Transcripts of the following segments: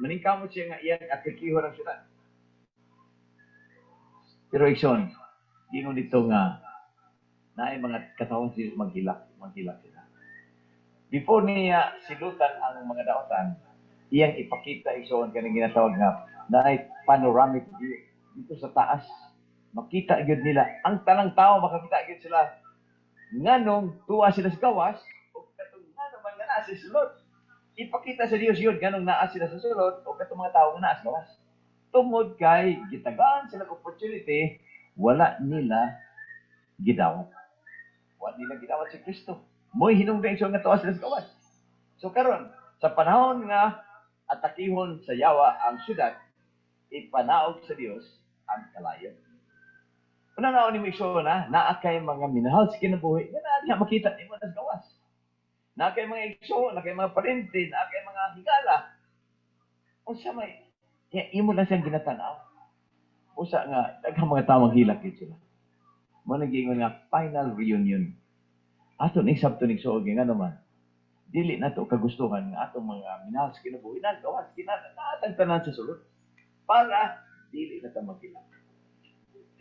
maningkamot siya nga iyang atikihon ang syudad. Pero ikson, ingon dito nga, na ay mga katawang maghilak sila. Before niya silutan ang mga daotan, iyang ipakita ikson kaning ginatawag nga, na ay panoramic view dito sa taas. Makita gyud nila, ang tanang tao makakita gyud sila. Nganong tuwa sila sa gawas, o katong nga naman nga naa sa sulod. Ipakita sa Dios yun, ganong naa sila sa sulod, o katong mga tao nga naa sa gawas. Tungod kay gitagaan sila opportunity, wala nila gidawat. Wala nila gidawat si Kristo. Mo'y hinungdan siya nga tuwa sila sa gawas. So karon, sa panahon nga atakihon sa yawa ang syudad, ipanaog sa Dios ang kalayo. Una na ni Misyon naa kay mga minahal sa kinabuhi, nga na makita nimo sa gawas. Naa kay mga igsoon, naa kay mga parente, naa kay mga higala. Unsa may imo na siyang ginatanaw. Usa nga daghang mga tao hilak gyud sila. Mo nagingon nga final reunion. Ato ni sabto ning suog nga naman. Dili na to kagustuhan nga atong mga minahal sa kinabuhi na gawas kinatang tanan sa sulod. Para dili na ta maghilak.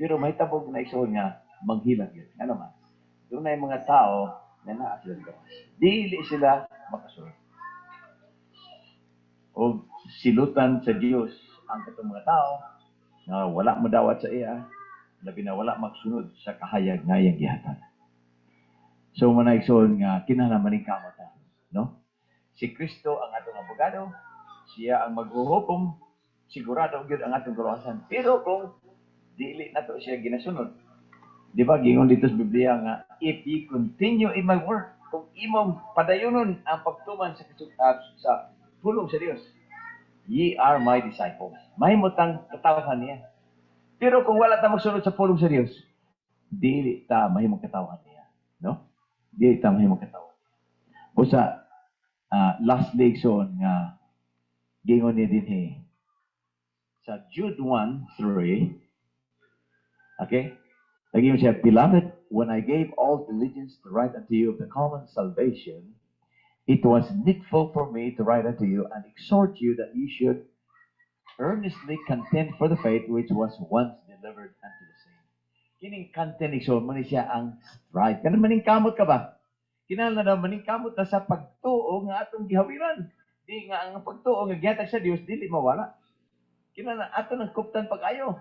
Pero may tabog na igsoon nga maghilak yun. Nga naman, doon na yung mga tao na naa sila sa gawas. Dili sila makasunod. O silutan sa Diyos ang katong mga tao na wala madawat sa iya, labi na wala magsunod sa kahayag nga iyang gihatag. So manayson nga kinahanglan kamot no? Si Kristo ang atong abogado, siya ang maghuhukom, sigurado gyud ang atong kaluwasan. Pero kung dili na to siya ginasunod. Di ba, gingon dito sa Biblia nga, if ye continue in my word, kung imong padayonon ang pagtuman sa pulong sa Dios, ye are my disciples. Mahimutang katawahan niya. Pero kung wala ta magsunod sa pulong sa Dios, dili ta mahimong katawahan niya. No? Dili ta mahimong katawahan. Usa, last lection nga, gingon niya din sa Jude 1:3, okay? Lagi mo siya, Beloved, when I gave all diligence to write unto you of the common salvation, it was needful for me to write unto you and exhort you that you should earnestly contend for the faith which was once delivered unto the saints. Kining contend, exhort mo ni siya ang strive. Kanang maningkamot ka ba? Kinahanglan na maningkamot na sa pagtuo nga atong gihawiran. Di nga ang pagtuo nga gihatag sa Dios dili mawala. Kinahanglan ato ng kuptan pag-ayo.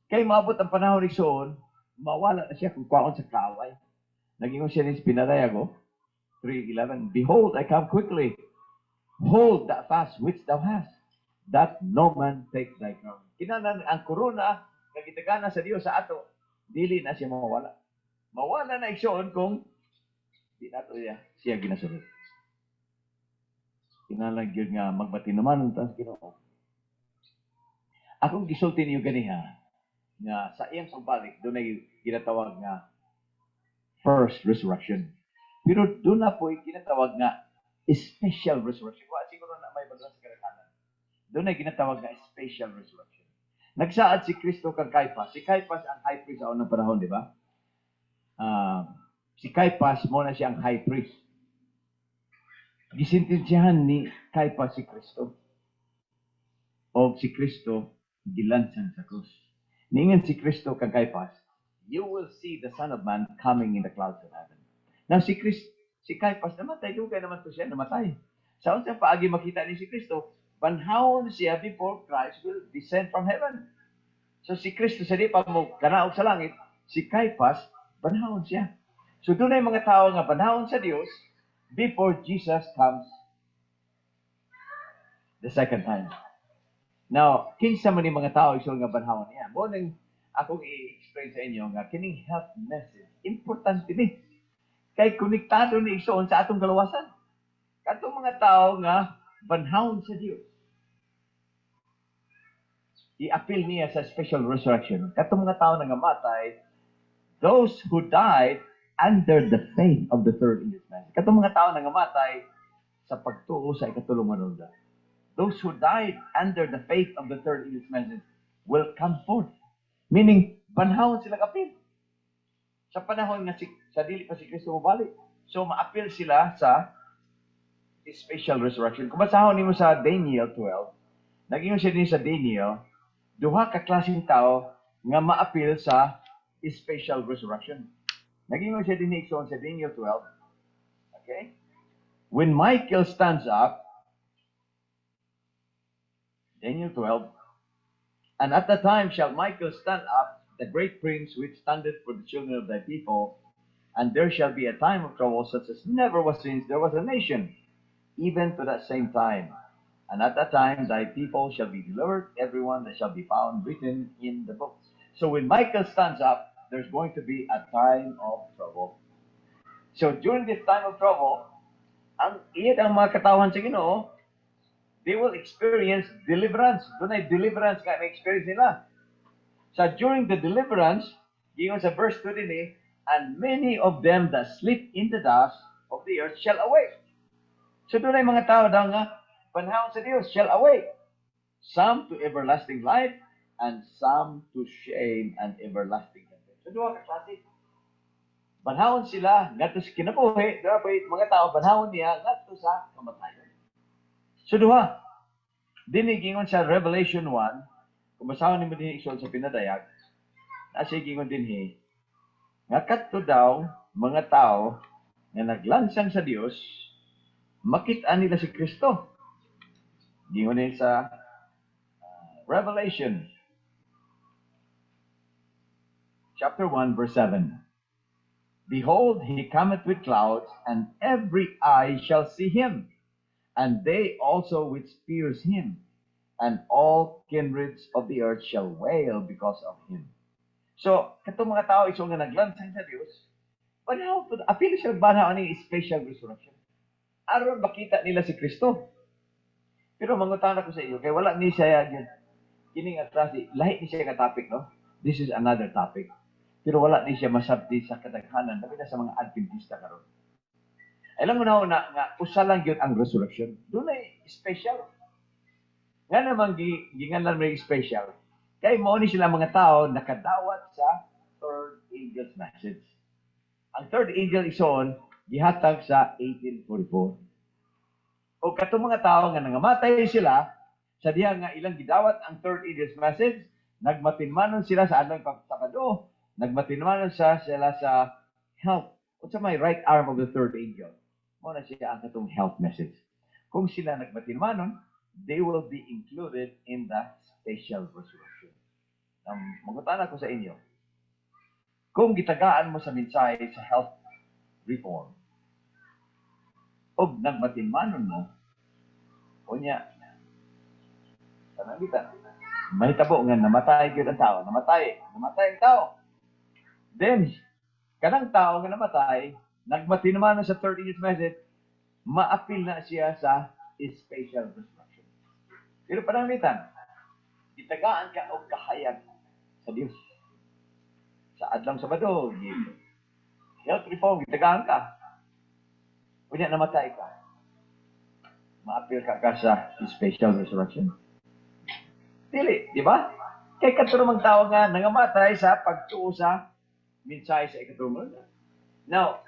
Kay maabot ang panahon ni Soon, mawala na siya kung kwaon sa kaaway. Naging siya ni Pinadayago, 3:11, Behold, I come quickly. Hold that fast which thou hast, that no man take thy crown. Kinahanglan ang korona nga gitagana sa Dios sa ato, dili na siya mawala. Mawala na igsoon kung di nato siya ginasunod. Kinahanglan gyud nga magbati naman ang Ginoo. Akong gisulti niyo ganiha nga sa iyang pagbalik, doon ay ginatawag nga first resurrection. Pero doon na po ay ginatawag nga special resurrection. Siguro na may bagay sa karakanan. Doon ay ginatawag nga special resurrection. Nagsaad si Kristo kang Caiaphas. Si Caiaphas ang high priest sa unang panahon, di ba? Si Caiaphas mo na siyang high priest. Gisintensyahan ni Caiaphas si Kristo. O si Kristo gilansan sa krus. Ningan si Kristo kang Caiaphas, you will see the Son of Man coming in the clouds of heaven. Now si Caiaphas namatay, dugay naman to siya, namatay. Sa unsa paagi makita ni si Kristo, panahon siya before Christ will descend from heaven. So si Kristo sa di pa mo kanaog sa langit, si Caiaphas, panahon siya. So doon ay mga tao nga panahon sa Dios before Jesus comes the second time. Now, kinsa man ni mga tao isul nga banhawon niya. Mo ning akong i-explain sa inyo nga kining health message importante ni. Kay konektado ni isun sa atong kaluwasan. Katong mga tao nga banhawon sa Dios. I-appeal niya sa special resurrection. Katong mga tao nga namatay, those who died under the faith of the third English message. Katong mga tao nga namatay sa pagtuo sa ikatulong manunod. Those who died under the faith of the third English message will come forth. Meaning, banhawon sila kapil. Sa panahon nga sa dili pa si Kristo mabalik. So, ma-appeal sila sa special resurrection. Kung basahon nimo sa Daniel 12, Nag-ingon siya din sa Daniel, duha ka klaseng tao nga maapil sa special resurrection. Nag-ingon siya din sa Daniel 12. Okay? When Michael stands up, Daniel 12, and at the time shall Michael stand up, the great prince which standeth for the children of thy people, and there shall be a time of trouble such as never was since there was a nation, even to that same time. And at that time thy people shall be delivered, everyone that shall be found written in the book. So when Michael stands up, there's going to be a time of trouble. So during this time of trouble, ang mga katawan sa Ginoo, they will experience deliverance. Doon ay deliverance nga na-experience nila. So during the deliverance, gingon sa verse 2 din and many of them that sleep in the dust of the earth shall awake. So doon ay mga tao daw nga, panahon sa Dios shall awake. Some to everlasting life, and some to shame and everlasting contempt. So doon ka klase. Panahon sila, ngadto sa kinabuhi, dapat mga tao, panahon niya, ngadto sa kamatayon. So duha, dinigingon sa Revelation 1, kung basahon ni mo din isol sa pinadayag, nasa gingon din nga kadto daw mga tao nga naglansang sa Dios, makita nila si Kristo. Gingon din sa Revelation chapter 1 verse 7. Behold, he cometh with clouds, and every eye shall see him, and they also which pierce him, and all kindreds of the earth shall wail because of him. So, katong mga tao iso nga naglansang sa Dios, panahon po, apil siya banhaw ni special resurrection. Aron makita nila si Kristo. Pero mangutan ako sa iyo, kay wala ni siya yun. Kini nga klase, lahi ni siya nga topic, no? This is another topic. Pero wala ni siya masabti sa kadaghanan, labi na sa mga Adventista karon. Alam mo na nga usa lang yun ang resurrection. Doon ay special. Nga naman ginganlan may special. Kay mo ni sila mga tao nakadawat sa third angel's message. Ang third angel ison gihatag sa 1844. O katong mga tao nga nangamatay sila sa diha nga ilang gidawat ang third angel's message, nagmatinmanon sila sa adlaw pagtakado, nagmatinmanon sila sa health. Unsa may right arm of the third angel? Mo na siya ang katong health message. Kung sila nagmatinmanon, they will be included in the special resurrection. Mangutan ako sa inyo, kung gitagaan mo sa mensahe sa health reform, o nagmatinmanon mo, unya, tanang kita, mahitabo nga namatay gyud ang tao, namatay ang tao. Then, kanang tao nga namatay, nagmatinmanon sa 30 years message, maapil na siya sa special resurrection. Pero pananglitan, itagaan ka og kahayag sa Dios. Sa adlang Sabado, health reform, itagaan ka. Kunya namatay ka. Maapil ka sa special resurrection. Dili, di ba? Kay katurumang tao nga nangamatay sa pagtuo sa mensahe sa ikaturumang. Now,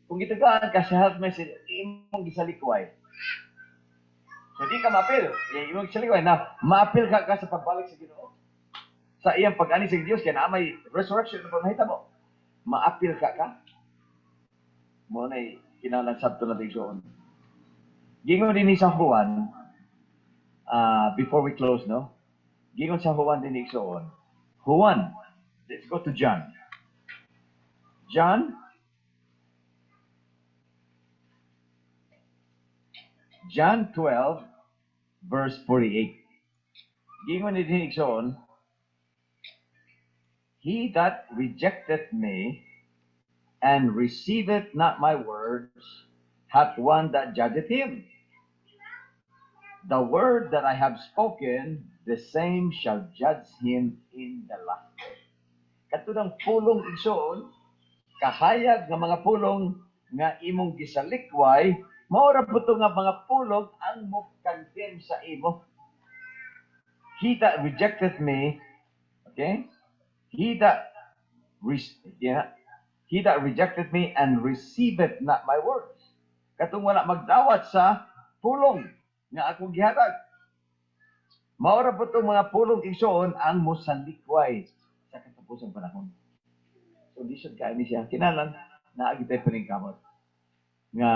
kung itagaan ka sa health message, imong gisalikway. So di ka maapil. Imong gisalikway na maapil ka sa pagbalik sa Ginoo. Sa iyang pag-ani sa Dios kaya na may resurrection na mahitabo. Maapil ka. Mo na kinahanglan sabto na tigsoon. Gingon din sa Juan, before we close, no? Gingon sa Juan din igsoon. Juan, let's go to John. John 12, verse 48. Gingon din igsoon, he that rejecteth me and receiveth not my words hath one that judgeth him. The word that I have spoken, the same shall judge him in the last day. Katudang pulong igsoon, kahayag nga mga pulong nga imong gisalikway, maura po ito nga mga pulong ang mo condemn sa imo. He that rejecteth me, okay? He that rejecteth me and receiveth not my words. Katong wala magdawat sa pulong nga akong gihatag. Maura po itong mga pulong igsoon ang musalikway sa katapusang panahon. So, di siya kaya ni siya. Kinalan, naagitay paningkamot. Nga,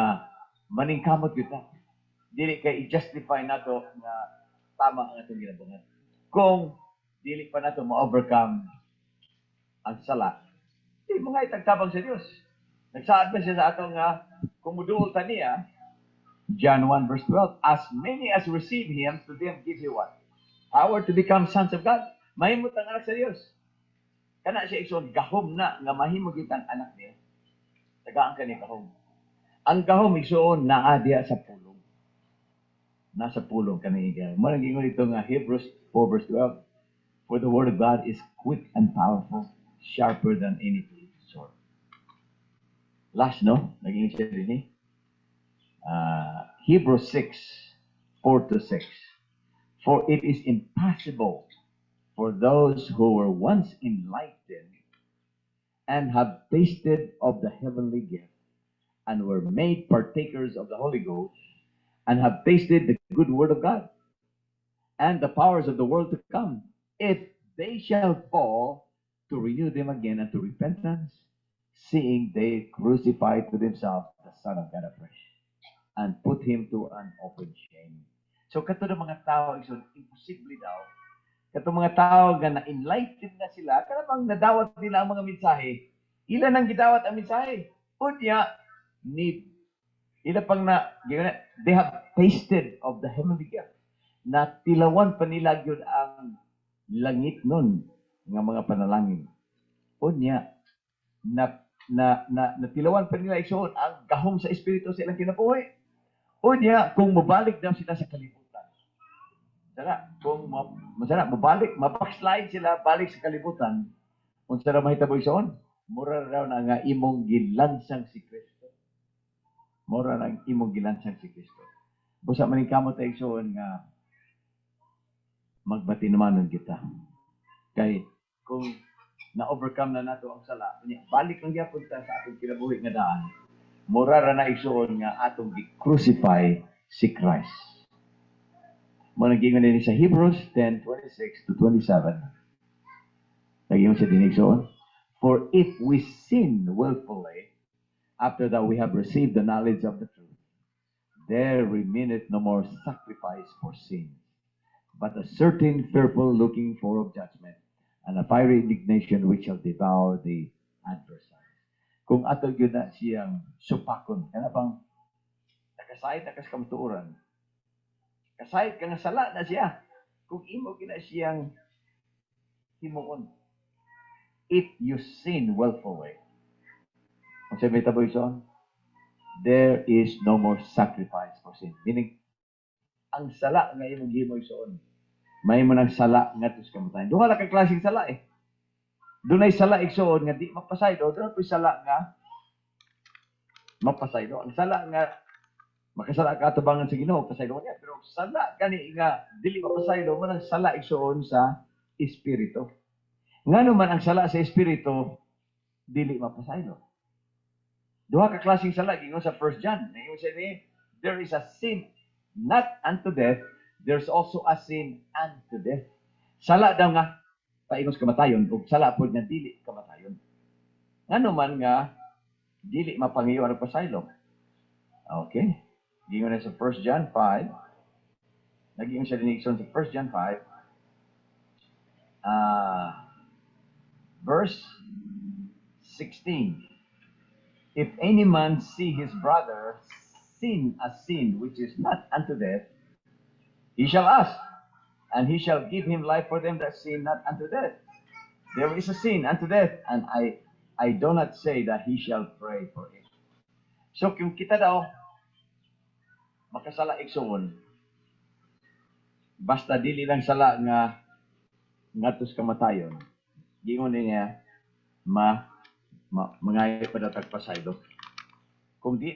maningkamot yun na. Dili kay i-justify nato nga tama ang atong ginabuhat. Kung dili pa nato ma-overcome ang sala, di mga itagtabang sa Dios. Nagsaad ba siya sa ato nga, kung muduol ta niya, John 1 verse 12, as many as receive Him, to them gives He what? Power to become sons of God. Mahimot ang anak sa Dios. Kana siya igsoon, gahom na, nga mahimog itang anak niya. Tagaan ka ni gahom. Ang gahom igsoon, naa diya sa pulong. Nasa pulong kani igay. Mo nang ingon ito nga Hebrews 4 verse 12. For the word of God is quick and powerful, sharper than any two-edged sword. Last, no? Naging siya din eh. Hebrews 6, 4 to 6. For it is impossible for those who were once enlightened and have tasted of the heavenly gift and were made partakers of the Holy Ghost and have tasted the good word of God and the powers of the world to come, if they shall fall, to renew them again unto repentance, seeing they crucify to themselves the Son of God afresh, and put Him to an open shame. So, kato ng mga tao, imposible daw, kato mga tao nga na-enlightened na sila, karamang nadawat nila ang mga mensahe. Ilan ang gidawat ang mensahe? Unya, need. Ila pang they have tasted of the heavenly gift. Na tilawan pa nila yun ang langit nun ng mga panalangin. Unya, natilawan pa nila igsoon ang gahom sa Espiritu sa ilang kinabuhi. Unya, kung mabalik daw sila sa kalibutan. Kung mabalik, mabackslide sila, balik sa kalibutan, kung sila mahitabo igsoon, mura raw na nga imong gilansang si Kristo. Mura na imong gilansang si Kristo. Busa maning kamot ay igsoon nga magbati naman kita. Kay kung na-overcome na nato ang sala, balik lang gyapon ta sa atong kinabuhi nga daan. Mura ra na igsoon nga atong gi-crucify si Christ. Mo nagingon din sa Hebrews 10:26 to 27. Nagingon siya din igsoon, for if we sin willfully after that we have received the knowledge of the truth, there remaineth no more sacrifice for sin, but a certain fearful looking for of judgment, and a fiery indignation which shall devour the adversaries. Kung ato yun na siyang supakon, kana bang nakasayit na kas kamtuoran, kasayit ka nga sala na siya, kung imo gina siyang himuon, if you sin willfully, ang sabi taboy son, there is no more sacrifice for sin. Meaning, ang sala nga imong gimoy soon, may mo ng sala nga tus kamatayan. Doon ka klaseng sala eh. Doon ay sala igsoon nga di mapasaydo, doon ay sala nga mapasaydo. Ang sala nga makasala ka atabangan sa Ginoo, pasaylo niya, pero sala kani nga dili mapasaylo mo ng sala igsoon sa espiritu. Ngano man ang sala sa espiritu dili mapasaylo. Duha ka klaseng sala gingon sa 1 John. Ingon siya ni, there is a sin not unto death, there's also a sin unto death. Sala daw nga paingos kamatayon ug sala pod nga dili kamatayon. Ngano man nga dili mapangiyo ang pasaylo. Okay. Gingon na sa 1 John 5. Naging siya din sa 1 John 5. Verse 16. If any man see his brother sin a sin which is not unto death, he shall ask, and he shall give him life for them that sin not unto death. There is a sin unto death, and I do not say that he shall pray for it. So kung kita daw makasala igsoon, basta dili lang sala nga ngatos kamatayon, gingon niya mangayo pa datag pasaylo. Kung di